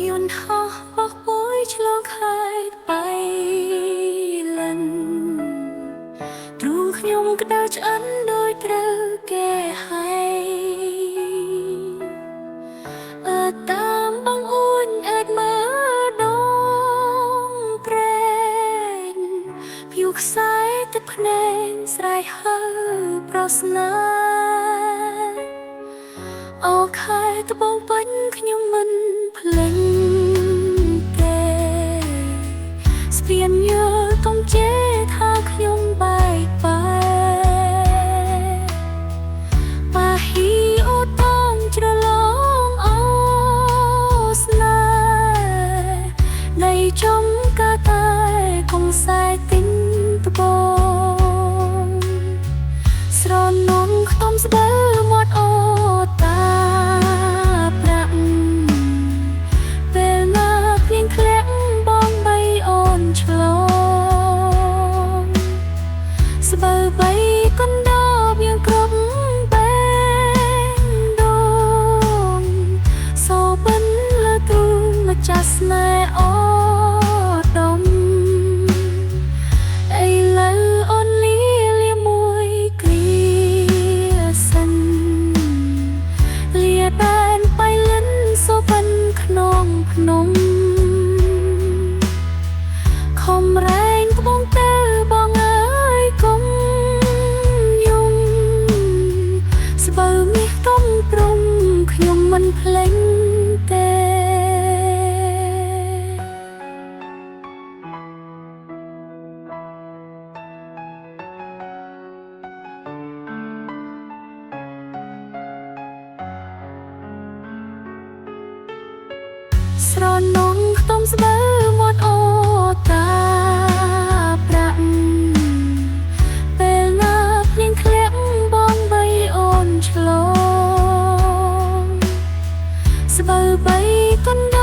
យន្តហោះបោះពុយឆ្លងខេត្តបៃលិនទ្រូងខ្ញុំក្តៅឆ្អិនដោយត្រូវគេហើយតាមបងអួនអើតមើលដងព្រែងភៀវខ្សែទឹកភ្នែកស្រែកហើប្រស្នាអូខែត្បូងពេញខ្ញុំមិនភ្លេចទេស្ពានយើកុំជេរថាខ្ញុំបែកបាហ៊ីអូតងច្រឡងអូស្នេហ៍នៃចំកាតែកុំខ្សែទិញត្បូងស្រនំខ្ទមស្បិលមាត់អូតាប្រាក់ពេលណាភ្លៀងធ្លាក់បងបីអូនឆ្លងស្បិលបីកណ្ដោបយ៉ាងគ្រប់បែងដងសូបិនលើទ្រូងម្ចាស់ស្នេហ៍អូដុំអីលើអូនលាមួយគ្រាសិនលាបែនបៃលិនសូបិនក្នុងភ្នំខំរែងត្បូងទៅបងអើយកុំយំស្បូវមាសទុំព្រំខ្ញុំមិនភ្លេចទេស្រនំខ្ទមស្បិលមាត់អូតាប្រាក់ពេលណាភ្លៀងធ្លាក់បងបីអូនឆ្លងស្បិលបីកណ្ដោ